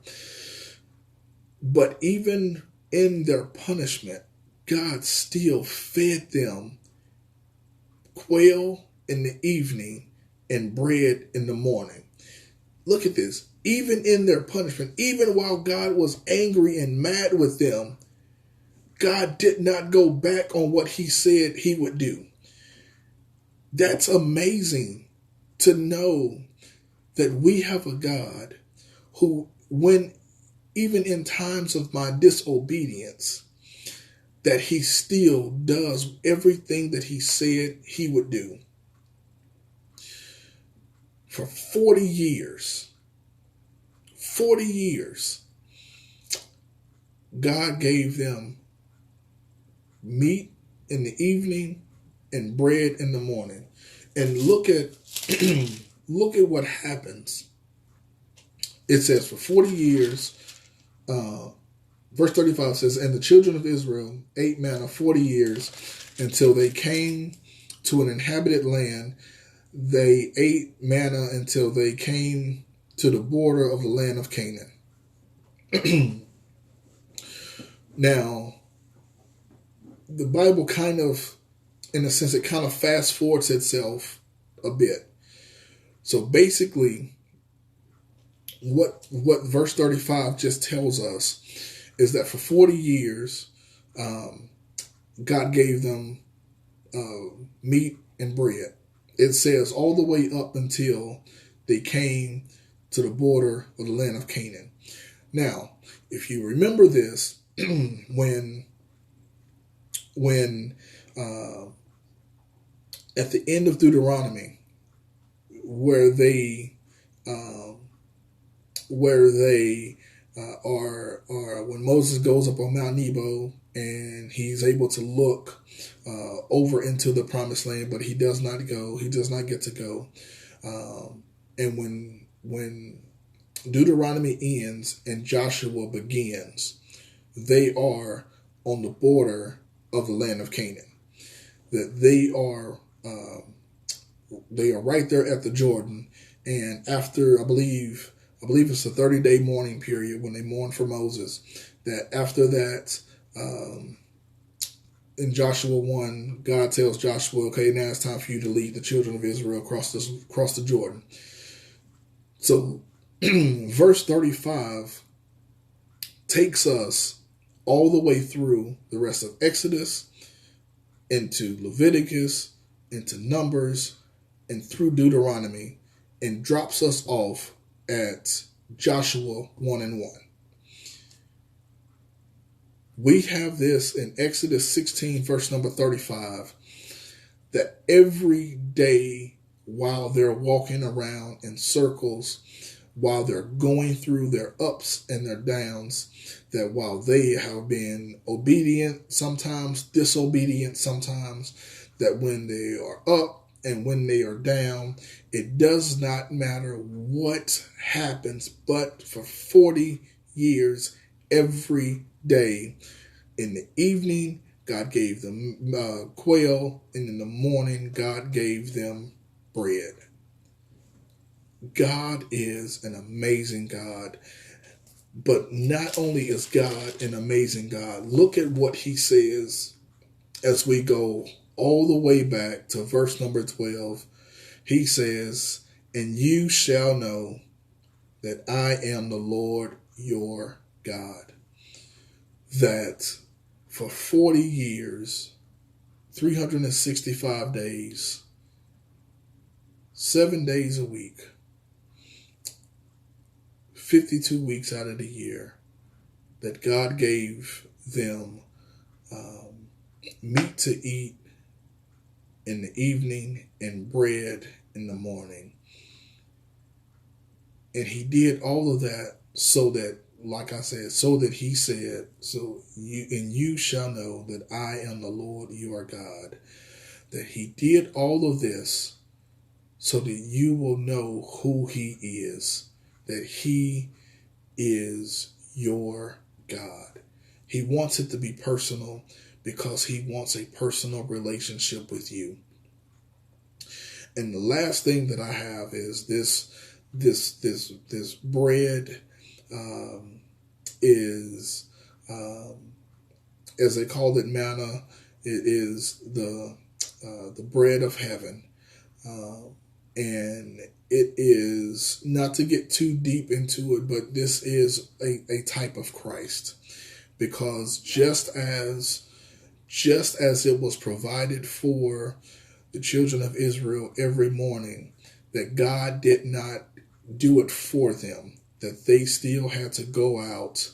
But even in their punishment, God still fed them quail in the evening and bread in the morning. Look at this. Even in their punishment, even while God was angry and mad with them, God did not go back on what he said he would do. That's amazing to know that we have a God who, when even in times of my disobedience, that he still does everything that he said he would do. For 40 years, God gave them meat in the evening and bread in the morning. And look at what happens. It says for 40 years, verse 35 says, and the children of Israel ate manna 40 years until they came to an inhabited land. They ate manna until they came to the border of the land of Canaan. Now, the Bible kind of, in a sense, it kind of fast forwards itself a bit. So basically, what verse 35 just tells us is that for 40 years, God gave them meat and bread. It says all the way up until they came to the border of the land of Canaan. Now, if you remember this, when at the end of Deuteronomy, where they are when Moses goes up on Mount Nebo and he's able to look over into the promised land, but he does not get to go. And when Deuteronomy ends and Joshua begins, they are on the border of the land of Canaan. That they are right there at the Jordan, and after I believe it's a 30-day mourning period when they mourn for Moses. That after that, in Joshua 1, God tells Joshua, okay, now it's time for you to lead the children of Israel across the Jordan. So verse 35 takes us all the way through the rest of Exodus, into Leviticus, into Numbers, and through Deuteronomy, and drops us off at Joshua 1:1. We have this in Exodus 16, verse number 35, that every day while they're walking around in circles, while they're going through their ups and their downs, that while they have been obedient, sometimes disobedient, sometimes, that when they are up and when they are down, it does not matter what happens, but for 40 years, every day, in the evening, God gave them quail, and in the morning, God gave them bread. God is an amazing God. But not only is God an amazing God, look at what he says as we go all the way back to verse number 12. He says, and you shall know that I am the Lord your God. That for 40 years, 365 days, 7 days a week, 52 weeks out of the year, that God gave them meat to eat in the evening and bread in the morning. And he did all of that so that, like I said, so that he said, you shall know that I am the Lord your God. That he did all of this so that you will know who he is. That he is your God. He wants it to be personal because he wants a personal relationship with you. And the last thing that I have is this bread is, as they call it, manna. It is the bread of heaven, and it is, not to get too deep into it, but this is a type of Christ, because just as it was provided for the children of Israel every morning, that God did not do it for them, that they still had to go out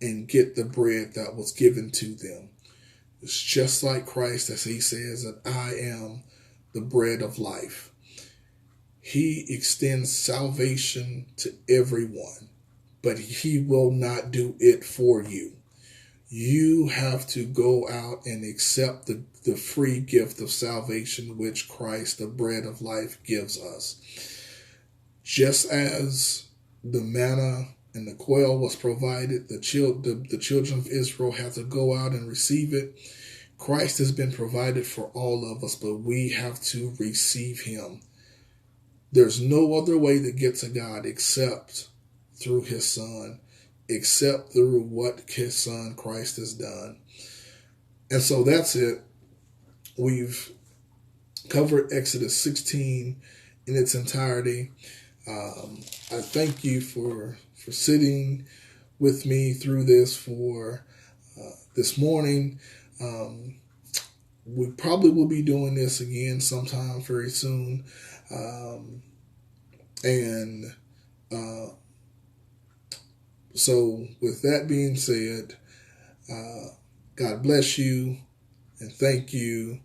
and get the bread that was given to them. It's just like Christ, as he says that I am the bread of life. He extends salvation to everyone, but he will not do it for you. You have to go out and accept the free gift of salvation which Christ, the bread of life, gives us. Just as the manna and the quail was provided, the children of Israel have to go out and receive it. Christ has been provided for all of us, but we have to receive him. There's no other way to get to God except through his Son, except through what his Son Christ has done. And so that's it. We've covered Exodus 16 in its entirety. I thank you for sitting with me through this for this morning. We probably will be doing this again sometime very soon. So with that being said, God bless you and thank you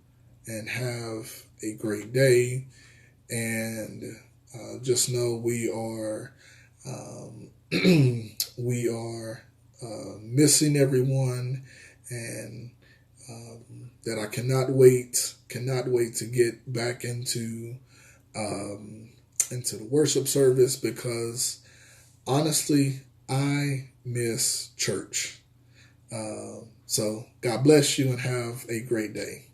and have a great day. And just know we are missing everyone, and that I cannot wait to get back into the worship service, because honestly, I miss church. So God bless you and have a great day.